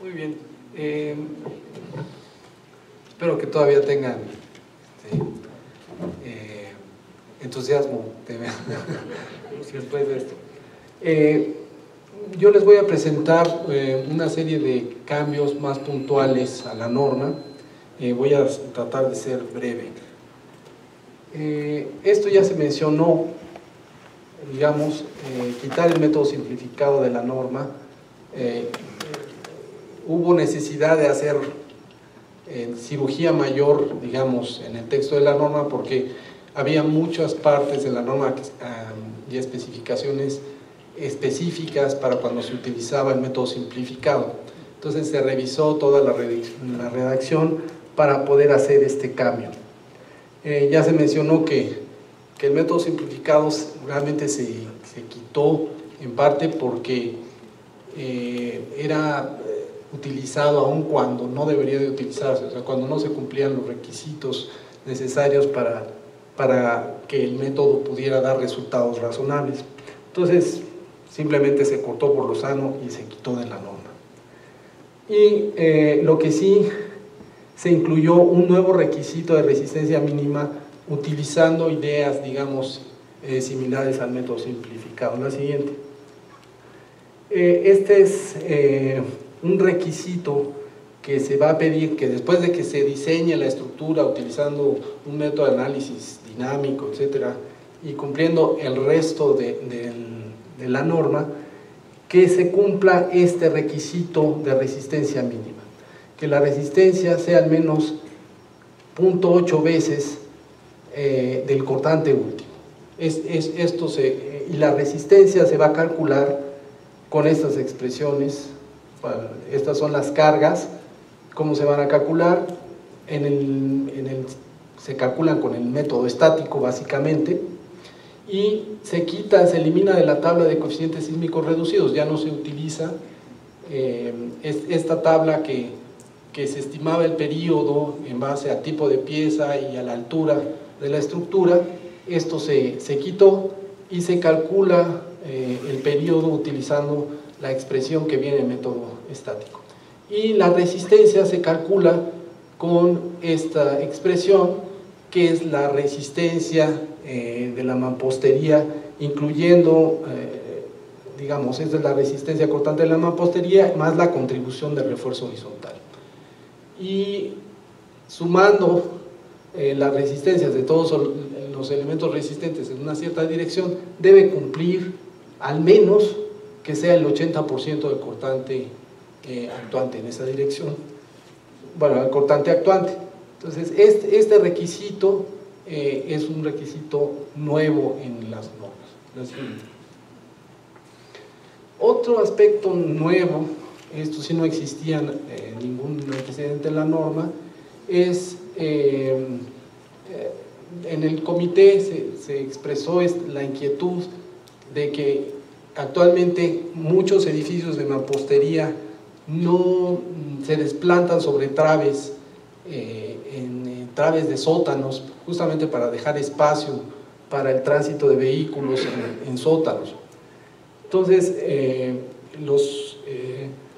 Muy bien. Espero que todavía tengan entusiasmo después de esto. Yo les voy a presentar una serie de cambios más puntuales a la norma. Voy a tratar de ser breve. Esto ya se mencionó, digamos, quitar el método simplificado de la norma. Hubo necesidad de hacer cirugía mayor, digamos, en el texto de la norma, porque había muchas partes de la norma y especificaciones específicas para cuando se utilizaba el método simplificado. Entonces se revisó toda la redacción para poder hacer este cambio. Ya se mencionó que el método simplificado realmente se quitó en parte porque era utilizado aun cuando no debería de utilizarse, o sea, cuando no se cumplían los requisitos necesarios para que el método pudiera dar resultados razonables. Entonces, simplemente se cortó por lo sano y se quitó de la norma. Y lo que sí, se incluyó un nuevo requisito de resistencia mínima utilizando ideas, digamos, similares al método simplificado. La siguiente. Este es un requisito que se va a pedir que después de que se diseñe la estructura utilizando un método de análisis dinámico, etcétera, y cumpliendo el resto de la norma, que se cumpla este requisito de resistencia mínima, que la resistencia sea al menos 0.8 veces del cortante último. Y la resistencia se va a calcular con estas expresiones. Estas son las cargas. ¿Cómo se van a calcular? Se calculan con el método estático, básicamente, y se elimina de la tabla de coeficientes sísmicos reducidos. Ya no se utiliza esta tabla que se estimaba el período en base al tipo de pieza y a la altura de la estructura. Esto se quitó y se calcula el período utilizando la expresión que viene en método estático. Y la resistencia se calcula con esta expresión, que es la resistencia de la mampostería, incluyendo, digamos, esta es la resistencia cortante de la mampostería, más la contribución del refuerzo horizontal. Y sumando las resistencias de todos los elementos resistentes en una cierta dirección, debe cumplir al menos que sea el 80% del cortante actuante en esa dirección. Bueno, el cortante actuante. Entonces, este requisito es un requisito nuevo en las normas. Otro aspecto nuevo, esto sí no existía ningún antecedente en la norma, es en el comité se expresó la inquietud de que actualmente muchos edificios de mampostería no se desplantan sobre traves, en traves de sótanos, justamente para dejar espacio para el tránsito de vehículos en sótanos. Entonces,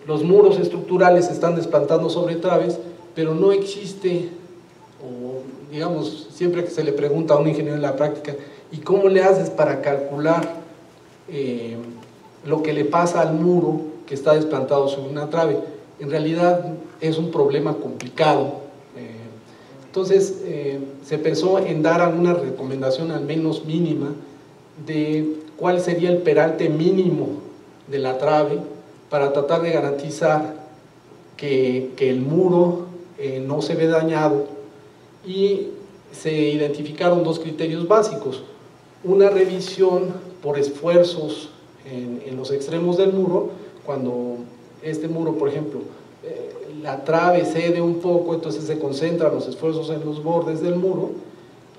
los muros estructurales se están desplantando sobre traves, pero no existe, o digamos, siempre que se le pregunta a un ingeniero en la práctica, ¿y cómo le haces para calcular lo que le pasa al muro que está desplantado sobre una trave? En realidad es un problema complicado. Entonces se pensó en dar alguna recomendación al menos mínima de cuál sería el peralte mínimo de la trave para tratar de garantizar que el muro no se ve dañado, y se identificaron dos criterios básicos: una revisión por esfuerzos en los extremos del muro, cuando este muro, por ejemplo, la trave cede un poco, entonces se concentran los esfuerzos en los bordes del muro,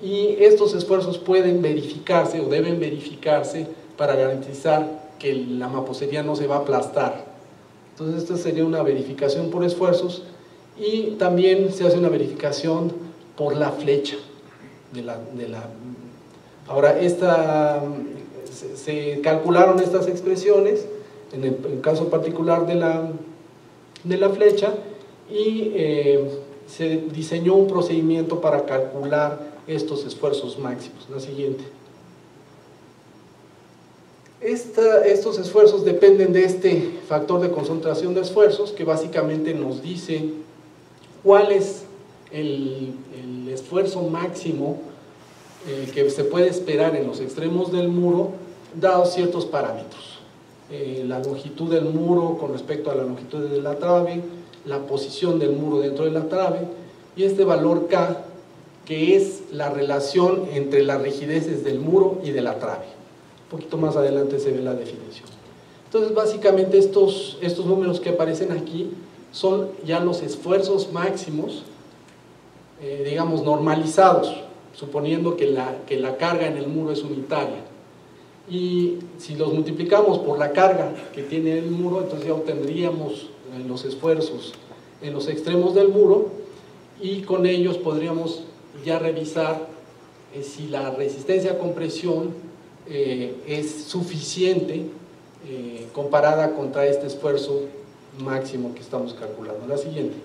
y estos esfuerzos pueden verificarse o deben verificarse para garantizar que la mampostería no se va a aplastar. Entonces esta sería una verificación por esfuerzos, y también se hace una verificación por la flecha Ahora, se calcularon estas expresiones. En el caso particular de de la flecha y se diseñó un procedimiento para calcular estos esfuerzos máximos. La siguiente. Estos esfuerzos dependen de este factor de concentración de esfuerzos que básicamente nos dice cuál es el esfuerzo máximo que se puede esperar en los extremos del muro dados ciertos parámetros. La longitud del muro con respecto a la longitud de la trave, la posición del muro dentro de la trave y este valor K, que es la relación entre las rigideces del muro y de la trave. Un poquito más adelante se ve la definición. Entonces básicamente estos números que aparecen aquí son ya los esfuerzos máximos, digamos normalizados, suponiendo que la carga en el muro es unitaria. Y si los multiplicamos por la carga que tiene el muro, entonces ya obtendríamos los esfuerzos en los extremos del muro y con ellos podríamos ya revisar si la resistencia a compresión es suficiente comparada contra este esfuerzo máximo que estamos calculando. La siguiente.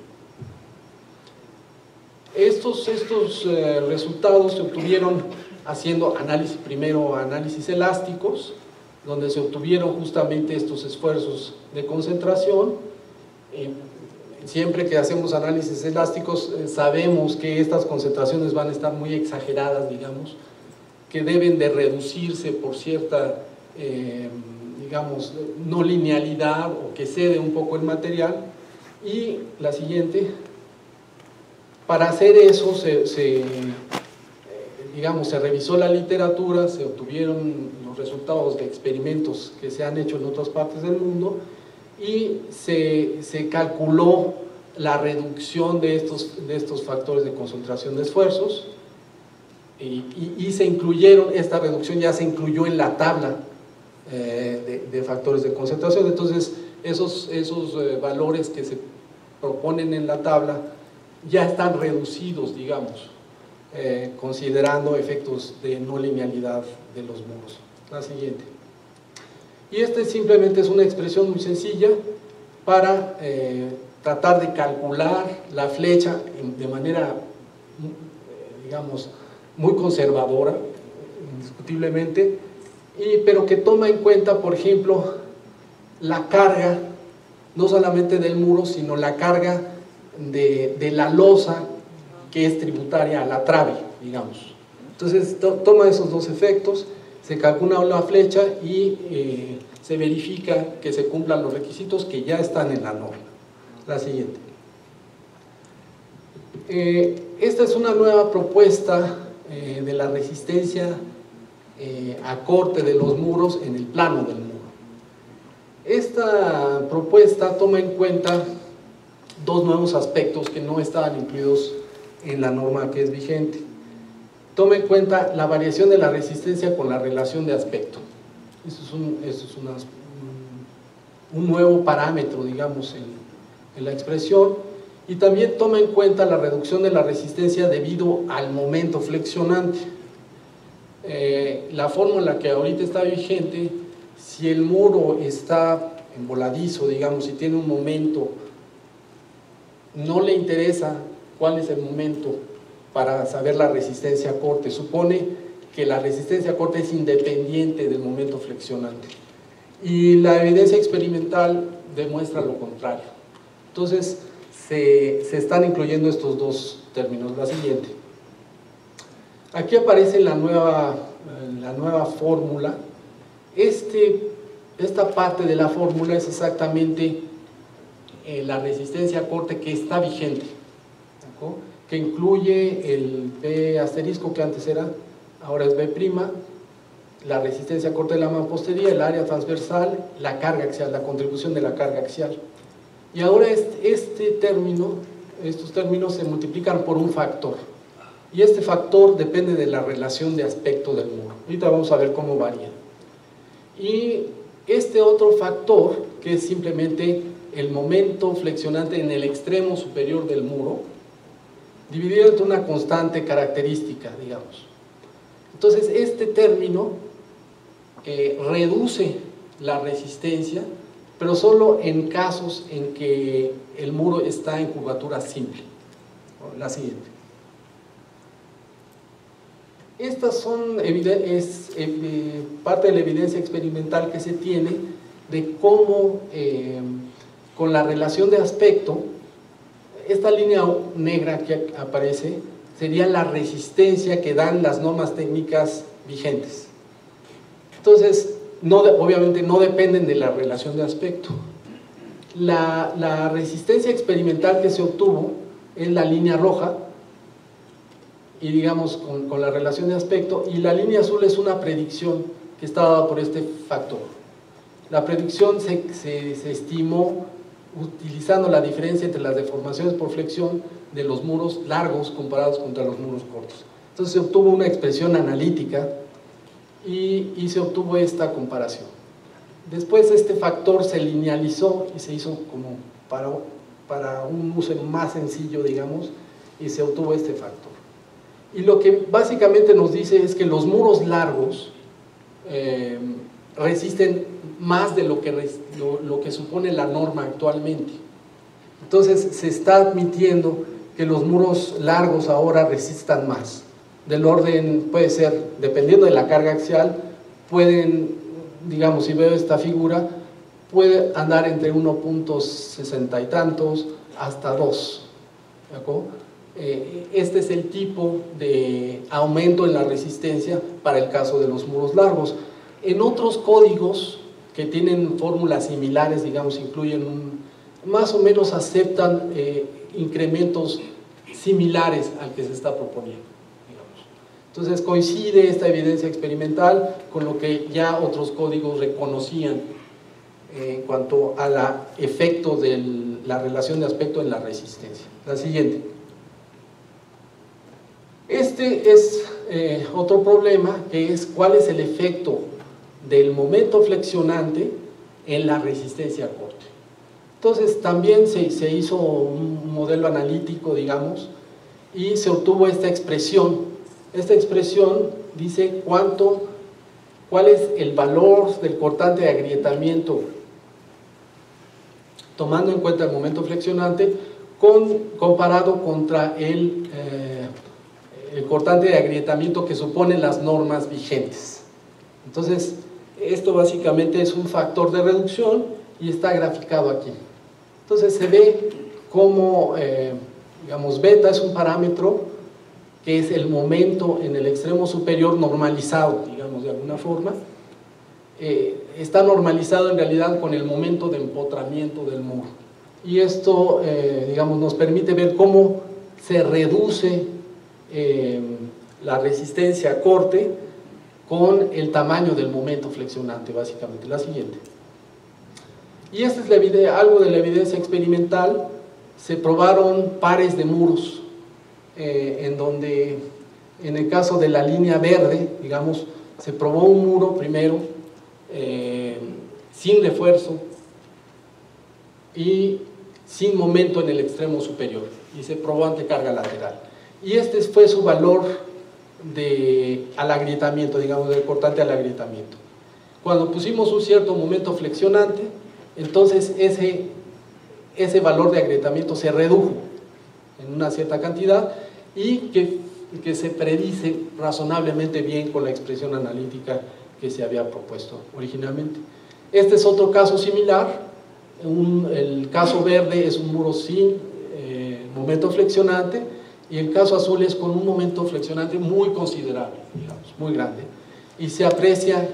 Estos resultados se obtuvieron haciendo primero análisis elásticos, donde se obtuvieron justamente estos esfuerzos de concentración. Siempre que hacemos análisis elásticos sabemos que estas concentraciones van a estar muy exageradas, digamos, que deben de reducirse por cierta, digamos, no linealidad o que cede un poco el material. Y la siguiente, para hacer eso digamos, se revisó la literatura, se obtuvieron los resultados de experimentos que se han hecho en otras partes del mundo y se calculó la reducción de estos factores de concentración de esfuerzos y se incluyeron, esta reducción ya se incluyó en la tabla de factores de concentración. Entonces esos valores que se proponen en la tabla ya están reducidos, digamos, considerando efectos de no linealidad de los muros. La siguiente. Y simplemente es una expresión muy sencilla para tratar de calcular la flecha de manera, digamos, muy conservadora, indiscutiblemente, pero que toma en cuenta, por ejemplo, la carga, no solamente del muro, sino la carga de la losa que es tributaria a la trave, digamos. Entonces toma esos dos efectos, se calcula la flecha y se verifica que se cumplan los requisitos que ya están en la norma. La siguiente. Esta es una nueva propuesta de la resistencia a corte de los muros en el plano del muro. Esta propuesta toma en cuenta dos nuevos aspectos que no estaban incluidos en la norma que es vigente. Toma en cuenta la variación de la resistencia con la relación de aspecto. Eso es un nuevo parámetro, digamos, en la expresión. Y también toma en cuenta la reducción de la resistencia debido al momento flexionante. La fórmula que ahorita está vigente, si el muro está en voladizo, digamos, si tiene un momento, no le interesa cuál es el momento para saber la resistencia a corte. Supone que la resistencia a corte es independiente del momento flexionante. Y la evidencia experimental demuestra lo contrario. Entonces, se están incluyendo estos dos términos. La siguiente. Aquí aparece la nueva fórmula. Esta parte de la fórmula es exactamente la resistencia a corte que está vigente, ¿no? Que incluye el B asterisco que antes era, ahora es B', la resistencia a corte de la mampostería, el área transversal, la carga axial, la contribución de la carga axial. Y ahora estos términos se multiplican por un factor. Y este factor depende de la relación de aspecto del muro. Ahorita vamos a ver cómo varía. Y este otro factor, que es simplemente el momento flexionante en el extremo superior del muro, dividido entre una constante característica, digamos. Entonces, este término reduce la resistencia, pero solo en casos en que el muro está en curvatura simple. La siguiente. Estas son parte de la evidencia experimental que se tiene de cómo con la relación de aspecto, esta línea negra que aparece sería la resistencia que dan las normas técnicas vigentes. Entonces, obviamente no dependen de la relación de aspecto. La resistencia experimental que se obtuvo es la línea roja, y digamos con la relación de aspecto, y la línea azul es una predicción que está dada por este factor. La predicción se estimó utilizando la diferencia entre las deformaciones por flexión de los muros largos comparados contra los muros cortos. Entonces se obtuvo una expresión analítica y se obtuvo esta comparación. Después este factor se linealizó y se hizo como para un uso más sencillo, digamos, y se obtuvo este factor. Y lo que básicamente nos dice es que los muros largos resisten más de lo que supone la norma actualmente. Entonces se está admitiendo que los muros largos ahora resistan más. Del orden, puede ser, dependiendo de la carga axial, pueden, digamos, si veo esta figura, puede andar entre 1.60 y tantos hasta 2. ¿De acuerdo? Este es el tipo de aumento en la resistencia para el caso de los muros largos. En otros códigos que tienen fórmulas similares, digamos, incluyen más o menos aceptan incrementos similares al que se está proponiendo, digamos. Entonces coincide esta evidencia experimental con lo que ya otros códigos reconocían en cuanto al efecto de la relación de aspecto en la resistencia. La siguiente. Este es otro problema, que es cuál es el efecto del momento flexionante en la resistencia a corte. Entonces también se hizo un modelo analítico, digamos, y se obtuvo esta expresión. Esta expresión dice cuál es el valor del cortante de agrietamiento tomando en cuenta el momento flexionante comparado contra el cortante de agrietamiento que suponen las normas vigentes. Entonces, esto básicamente es un factor de reducción y está graficado aquí. Entonces se ve como, digamos, beta es un parámetro que es el momento en el extremo superior normalizado, digamos, de alguna forma. Está normalizado en realidad con el momento de empotramiento del muro. Y esto, digamos, nos permite ver cómo se reduce la resistencia a corte con el tamaño del momento flexionante, básicamente. La siguiente. Y esta es algo de la evidencia experimental. Se probaron pares de muros, en donde, en el caso de la línea verde, digamos, se probó un muro primero, sin refuerzo y sin momento en el extremo superior, y se probó ante carga lateral. Y este fue su valor al agrietamiento, digamos, del cortante al agrietamiento. Cuando pusimos un cierto momento flexionante, entonces ese valor de agrietamiento se redujo en una cierta cantidad y que se predice razonablemente bien con la expresión analítica que se había propuesto originalmente. Este es otro caso similar. El caso verde es un muro sin momento flexionante, y el caso azul es con un momento flexionante muy considerable, digamos, muy grande, y se aprecia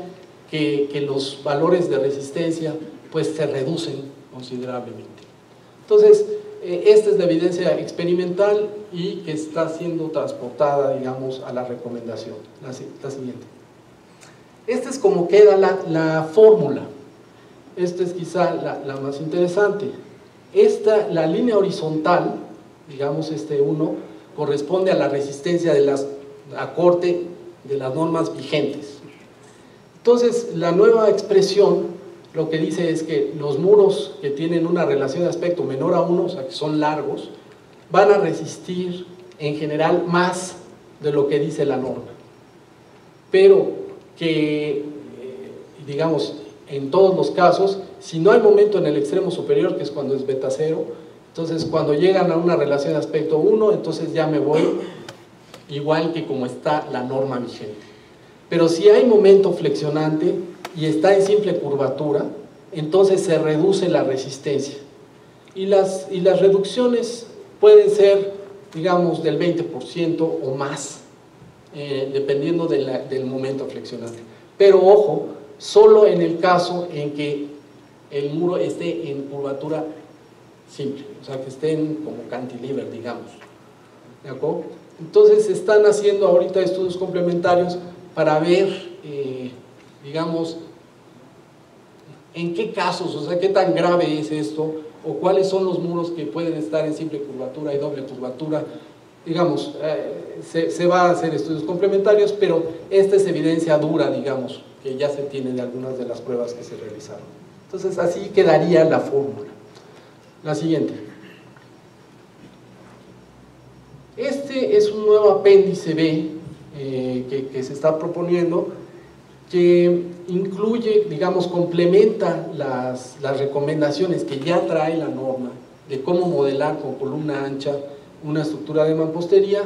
que los valores de resistencia pues se reducen considerablemente. Entonces, esta es la evidencia experimental y que está siendo transportada, digamos, a la recomendación. La siguiente. Esta es como queda la fórmula. Esta es quizá la más interesante. La línea horizontal, digamos, 1, corresponde a la resistencia a corte de las normas vigentes. Entonces, la nueva expresión lo que dice es que los muros que tienen una relación de aspecto menor a 1, o sea, que son largos, van a resistir en general más de lo que dice la norma. Pero que, digamos, en todos los casos. Si no hay momento en el extremo superior, que es cuando es beta 0, entonces cuando llegan a una relación de aspecto 1, entonces ya me voy igual que como está la norma vigente. Pero si hay momento flexionante y está en simple curvatura, entonces se reduce la resistencia. Y las reducciones pueden ser, digamos, del 20% o más, dependiendo del momento flexionante. Pero ojo, solo en el caso en que el muro esté en curvatura simple, o sea, que esté como cantilever, digamos. ¿De acuerdo? Entonces se están haciendo ahorita estudios complementarios para ver, digamos, en qué casos, o sea, qué tan grave es esto, o cuáles son los muros que pueden estar en simple curvatura y doble curvatura. Digamos, se va a hacer estudios complementarios, pero esta es evidencia dura, digamos, que ya se tiene de algunas de las pruebas que se realizaron. Entonces así quedaría la fórmula. La siguiente. Este es un nuevo apéndice B que se está proponiendo, que incluye, digamos, complementa las recomendaciones que ya trae la norma de cómo modelar con columna ancha una estructura de mampostería.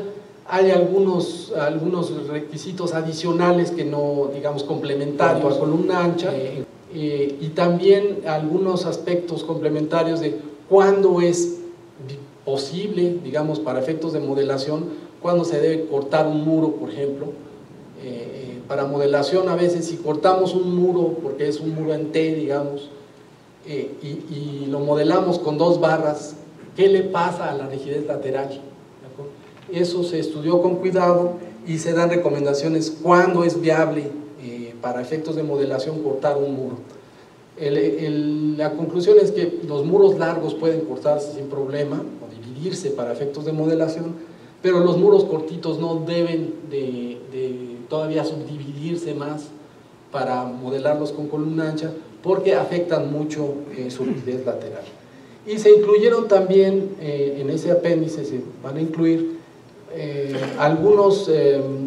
Hay algunos requisitos adicionales que no, digamos, complementarios a columna ancha, y también algunos aspectos complementarios de cuándo es posible, digamos, para efectos de modelación, cuándo se debe cortar un muro, por ejemplo. Para modelación, a veces, si cortamos un muro, porque es un muro en T, digamos, y lo modelamos con 2 barras, ¿qué le pasa a la rigidez lateral? Eso se estudió con cuidado y se dan recomendaciones cuándo es viable para efectos de modelación cortar un muro. La conclusión es que los muros largos pueden cortarse sin problema o dividirse para efectos de modelación, pero los muros cortitos no deben de todavía subdividirse más para modelarlos con columna ancha, porque afectan mucho su rigidez lateral. Y se incluyeron también, en ese apéndice se van a incluir algunos,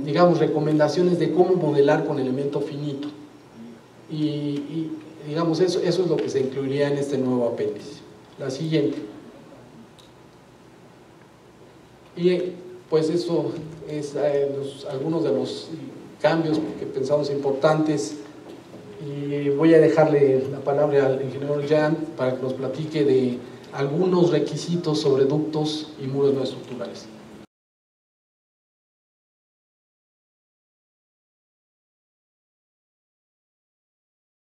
digamos, recomendaciones de cómo modelar con elemento finito. Y digamos, eso es lo que se incluiría en este nuevo apéndice. La siguiente. Y pues eso es algunos de los cambios que pensamos importantes, y voy a dejarle la palabra al ingeniero Jan para que nos platique de algunos requisitos sobre ductos y muros no estructurales.